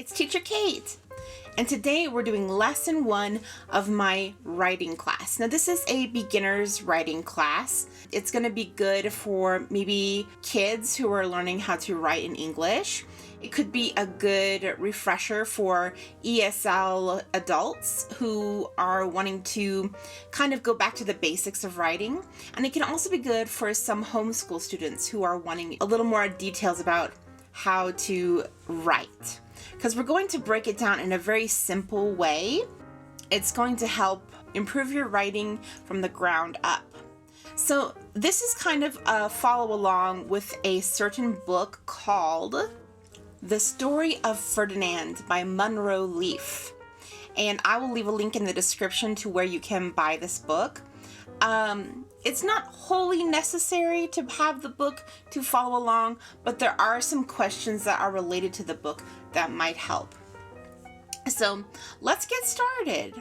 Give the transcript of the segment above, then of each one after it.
it's Teacher Kate. And today we're doing lesson 1 of my writing class. Now this is a beginner's writing class. It's going to be good for maybe kids who are learning how to write in English. It could be a good refresher for ESL adults who are wanting to kind of go back to the basics of writing. And it can also be good for some homeschool students who are wanting a little more details about how to write. Because we're going to break it down in a very simple way. It's going to help improve your writing from the ground up. So this is kind of a follow along with a certain book called The Story of Ferdinand by Munro Leaf. And I will leave a link in the description to where you can buy this book. It's not wholly necessary to have the book to follow along, but there are some questions that are related to the book that might help. So let's get started.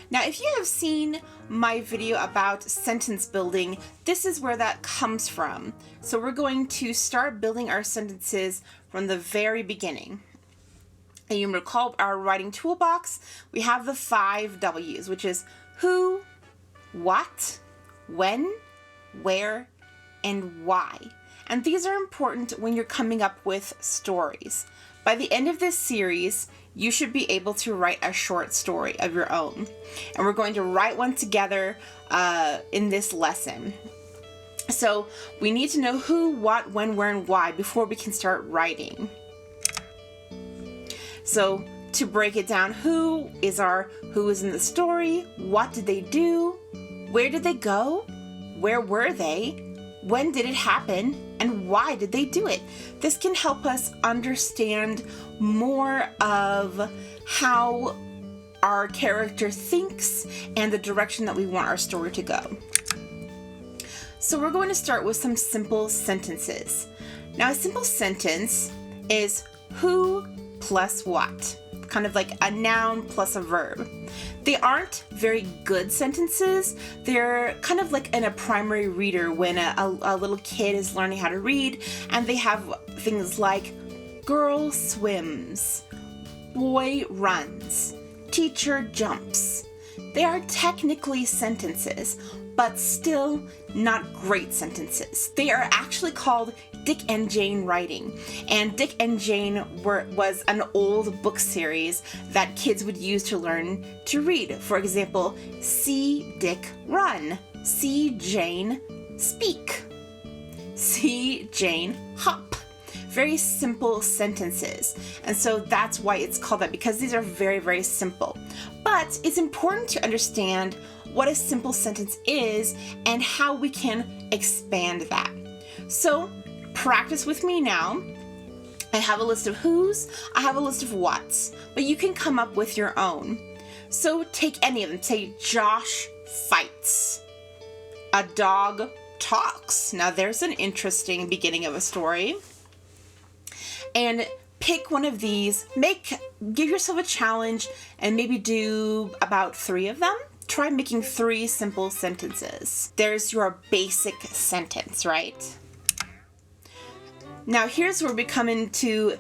Now, if you have seen my video about sentence building, this is where that comes from. So we're going to start building our sentences from the very beginning. And you recall our writing toolbox, we have the 5 W's, which is who, what, when, where, and why. And these are important when you're coming up with stories. By the end of this series, you should be able to write a short story of your own. And we're going to write one together in this lesson. So we need to know who, what, when, where, and why before we can start writing. So to break it down, who is in the story, what did they do, where did they go, where were they, when did it happen, and why did they do it? This can help us understand more of how our character thinks and the direction that we want our story to go. So we're going to start with some simple sentences. Now a simple sentence is who plus what, kind of like a noun plus a verb. They aren't very good sentences. They're kind of like in a primary reader when a little kid is learning how to read, and they have things like girl swims, boy runs, teacher jumps. They are technically sentences, but still not great sentences. They are actually called Dick and Jane writing. And Dick and Jane was an old book series that kids would use to learn to read. For example, see Dick run, see Jane speak, see Jane hop. Very simple sentences. And so that's why it's called that, because these are very, very simple. But it's important to understand what a simple sentence is and how we can expand that. So practice with me now. I have a list of who's, I have a list of what's, but you can come up with your own. So take any of them. Say Josh fights. A dog talks. Now there's an interesting beginning of a story. And pick one of these, give yourself a challenge and maybe do about 3 of them. Try making 3 simple sentences. There's your basic sentence, right? Now here's where we come into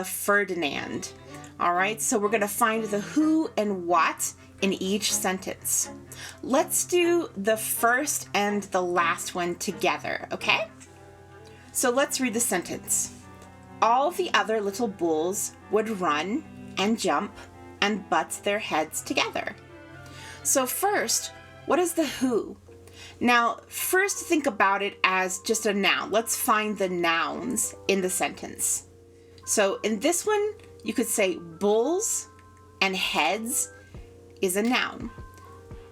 Ferdinand. All right, so we're gonna find the who and what in each sentence. Let's do the first and the last one together, okay? So let's read the sentence. All the other little bulls would run and jump and butt their heads together. So first, what is the who? Now, first think about it as just a noun. Let's find the nouns in the sentence. So in this one, you could say bulls and heads is a noun.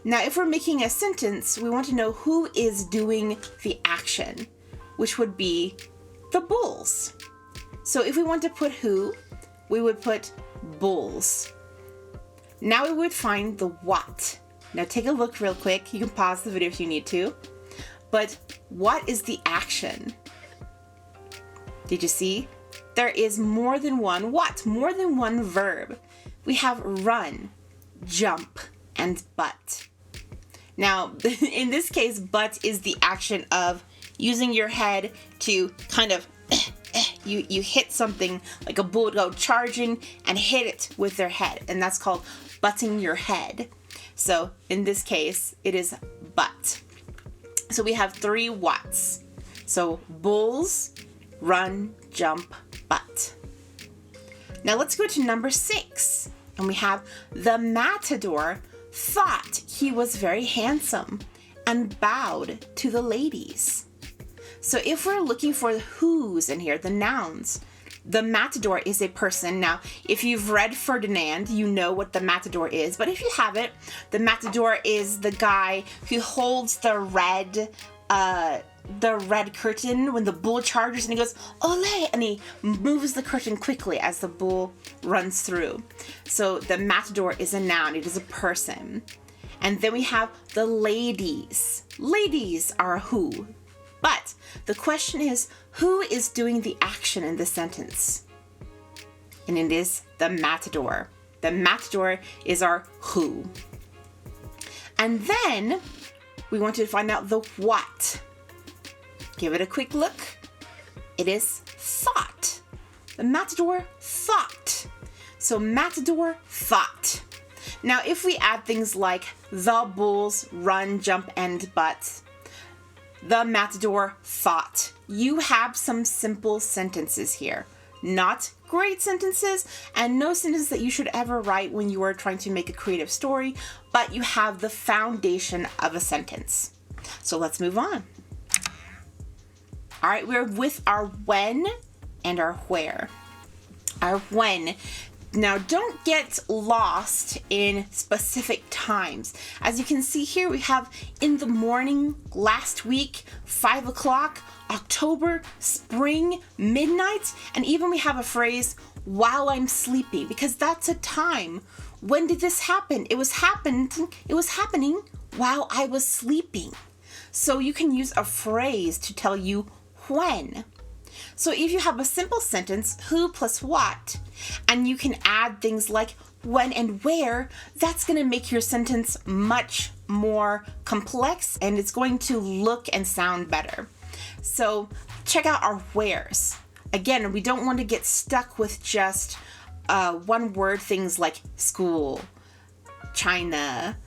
Now, if we're making a sentence, we want to know who is doing the action, which would be the bulls. So if we want to put who, we would put bulls. Now we would find the what. Now take a look real quick. You can pause the video if you need to. But what is the action? Did you see? There is more than one what, more than one verb. We have run, jump, and butt. Now, in this case, butt is the action of using your head to kind of You hit something, like a bull would go charging and hit it with their head, and that's called butting your head. So in this case, it is butt. So we have 3 whats. So bulls, run, jump, butt. Now let's go to number 6. And we have the matador thought he was very handsome and bowed to the ladies. So if we're looking for the who's in here, the nouns, the matador is a person. Now, if you've read Ferdinand, you know what the matador is. But if you haven't, the matador is the guy who holds the red curtain when the bull charges, and he goes, ole, and he moves the curtain quickly as the bull runs through. So the matador is a noun. It is a person. And then we have the ladies. Ladies are a who. But the question is, who is doing the action in the sentence? And it is the matador. The matador is our who. And then we want to find out the what. Give it a quick look. It is thought. The matador thought. So matador thought. Now, if we add things like the bulls run, jump, and butt, the matador thought, you have some simple sentences here. Not great sentences, and no sentence that you should ever write when you are trying to make a creative story, but you have the foundation of a sentence. So let's move on. All right, we're with our when and our where. Our when. Now, don't get lost in specific times. As you can see here, we have in the morning, last week, 5 o'clock, October, spring, midnight, and even we have a phrase, while I'm sleeping, because that's a time. When did this happen? It was happening while I was sleeping. So you can use a phrase to tell you when. So if you have a simple sentence, who plus what, and you can add things like when and where, that's going to make your sentence much more complex, and it's going to look and sound better. So check out our wheres. Again, we don't want to get stuck with just one word things like school, China,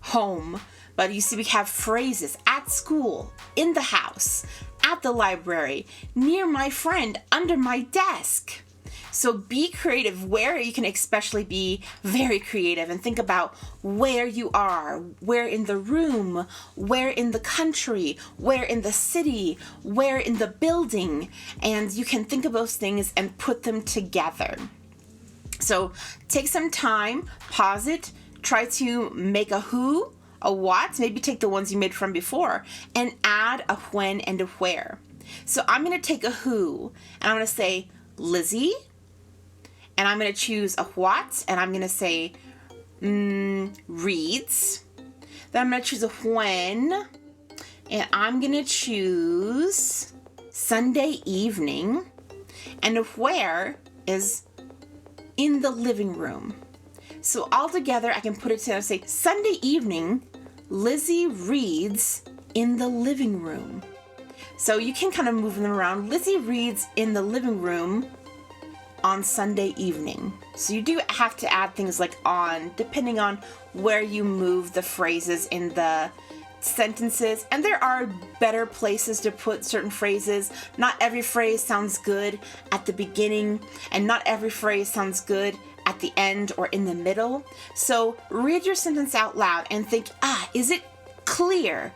home. But you see, we have phrases at school, in the house, at the library, near my friend, under my desk. So be creative where you can especially be very creative and think about where you are, where in the room, where in the country, where in the city, where in the building. And you can think of those things and put them together. So take some time, pause it, try to make a who, a what, maybe take the ones you made from before, and add a when and a where. So I'm going to take a who, and I'm going to say Lizzie, and I'm going to choose a what, and I'm going to say reads. Then I'm going to choose a when, and I'm going to choose Sunday evening, and a where is in the living room. So all together, I can put it together and say, Sunday evening, Lizzie reads in the living room. So you can kind of move them around. Lizzie reads in the living room on Sunday evening. So you do have to add things like on, depending on where you move the phrases in the sentences. And there are better places to put certain phrases. Not every phrase sounds good at the beginning, and not every phrase sounds good at the end or in the middle. So read your sentence out loud and think, is it clear?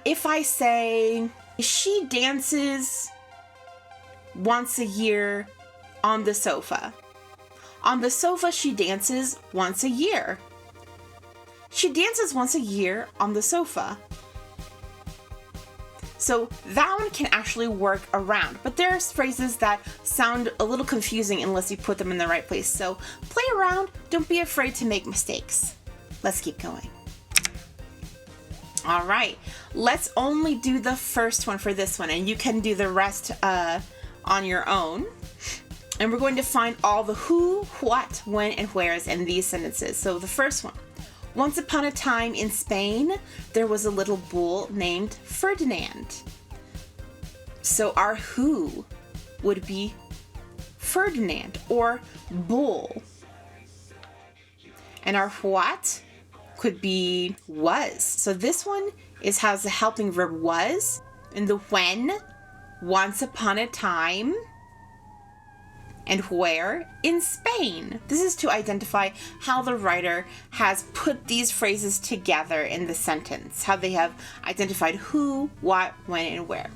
If I say, she dances once a year on the sofa. On the sofa, she dances once a year. She dances once a year on the sofa. So that one can actually work around, but there's phrases that sound a little confusing unless you put them in the right place. So play around, don't be afraid to make mistakes. Let's keep going. All right, let's only do the first one for this one, and you can do the rest on your own. And we're going to find all the who, what, when, and wheres in these sentences. So the first one. Once upon a time in Spain, there was a little bull named Ferdinand. So our who would be Ferdinand or bull. And our what could be was. So this one has the helping verb was, and the when, once upon a time, and where, in Spain. This is to identify how the writer has put these phrases together in the sentence, how they have identified who, what, when, and where.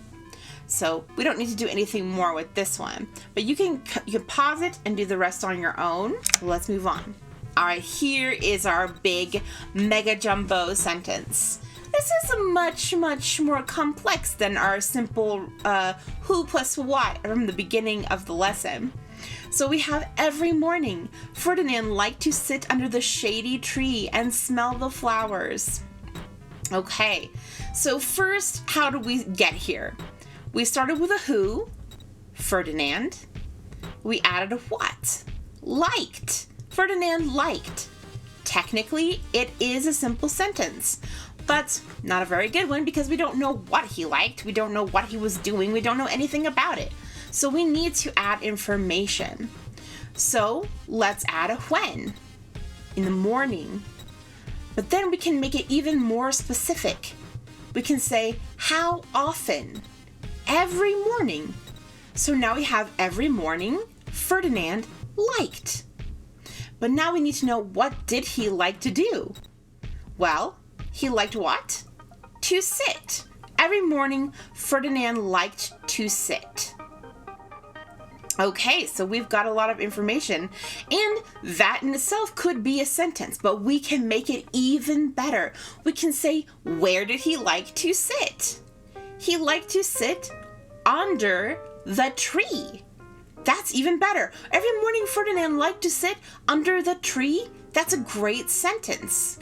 So we don't need to do anything more with this one, but you can pause it and do the rest on your own. Let's move on. All right, here is our big mega jumbo sentence. This is much, much more complex than our simple who plus what from the beginning of the lesson. So we have every morning, Ferdinand liked to sit under the shady tree and smell the flowers. Okay, so first, how do we get here? We started with a who, Ferdinand. We added a what, liked. Ferdinand liked. Technically, it is a simple sentence, but not a very good one because we don't know what he liked. We don't know what he was doing. We don't know anything about it. So we need to add information. So let's add a when, in the morning. But then we can make it even more specific. We can say how often, every morning. So now we have every morning, Ferdinand liked. But now we need to know, what did he like to do? Well, he liked what? To sit. Every morning, Ferdinand liked to sit. Okay, so we've got a lot of information, and that in itself could be a sentence, but we can make it even better. We can say, where did he like to sit? He liked to sit under the tree. That's even better. Every morning Ferdinand liked to sit under the tree. That's a great sentence.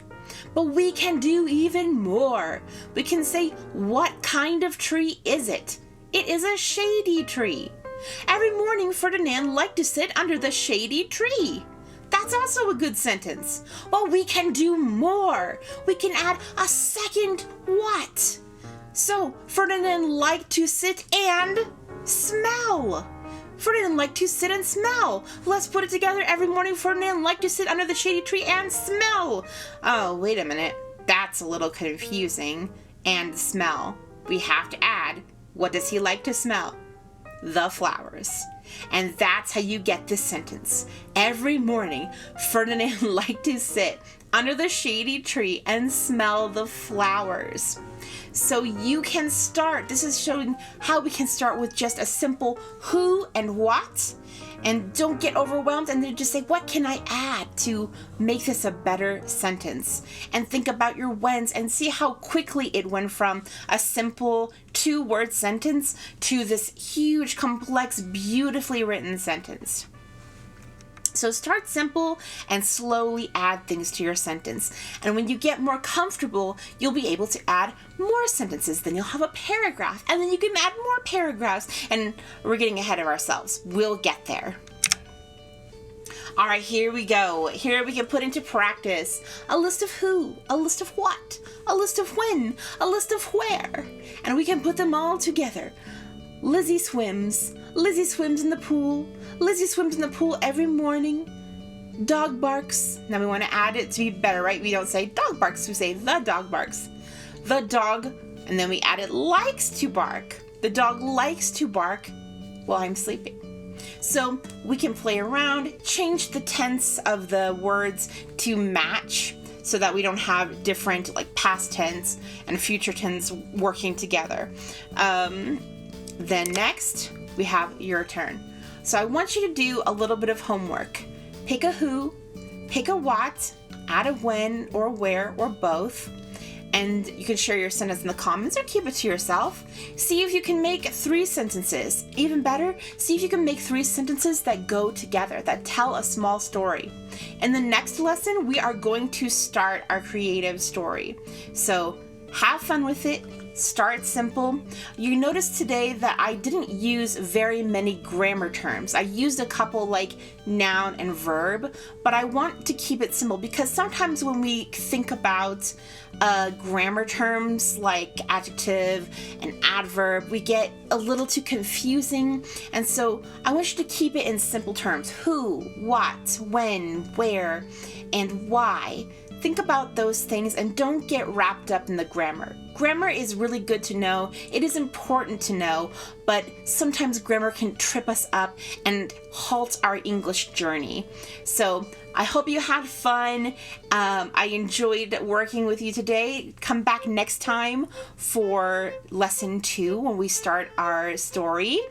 But we can do even more. We can say, what kind of tree is it? It is a shady tree. Every morning Ferdinand liked to sit under the shady tree. That's also a good sentence. But we can do more. We can add a second what. So Ferdinand liked to sit and smell. Ferdinand liked to sit and smell. Let's put it together. Every morning Ferdinand liked to sit under the shady tree and smell. Oh, wait a minute. That's a little confusing. And smell. We have to add, what does he like to smell? The flowers. And that's how you get this sentence. Every morning Ferdinand liked to sit under the shady tree and smell the flowers. So you can start, this is showing how we can start with just a simple who and what, and don't get overwhelmed, and then just say, what can I add to make this a better sentence? And think about your whens and see how quickly it went from a simple 2-word sentence to this huge, complex, beautifully written sentence. So start simple and slowly add things to your sentence. And when you get more comfortable, you'll be able to add more sentences. Then you'll have a paragraph, and then you can add more paragraphs. And we're getting ahead of ourselves. We'll get there. All right, here we go. Here we can put into practice a list of who, a list of what, a list of when, a list of where. And we can put them all together. Lizzie swims. Lizzie swims in the pool. Lizzie swims in the pool every morning. Dog barks. Now we want to add it to be better, right? We don't say dog barks, we say the dog barks. The dog, and then we added likes to bark. The dog likes to bark while I'm sleeping. So we can play around, change the tense of the words to match so that we don't have different like past tense and future tense working together. Then next, we have your turn. So I want you to do a little bit of homework. Pick a who, pick a what, add a when or where or both, and you can share your sentence in the comments or keep it to yourself. See if you can make 3 sentences. Even better, see if you can make 3 sentences that go together, that tell a small story. In the next lesson, we are going to start our creative story. So have fun with it, Start simple. You notice today that I didn't use very many grammar terms. I used a couple like noun and verb, but I want to keep it simple because sometimes when we think about grammar terms like adjective and adverb, we get a little too confusing. And so I want you to keep it in simple terms. Who, what, when, where, and why. Think about those things and don't get wrapped up in the grammar. Grammar is really good to know. It is important to know, but sometimes grammar can trip us up and halt our English journey. So I hope you had fun. I enjoyed working with you today. Come back next time for lesson 2 when we start our story.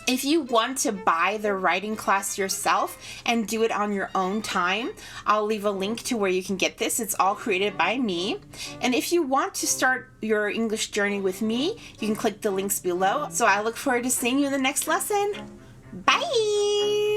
If you want to buy the writing class yourself and do it on your own time, I'll leave a link to where you can get this. It's all created by me. And if you want to start your English journey with me, you can click the links below. So I look forward to seeing you in the next lesson. Bye!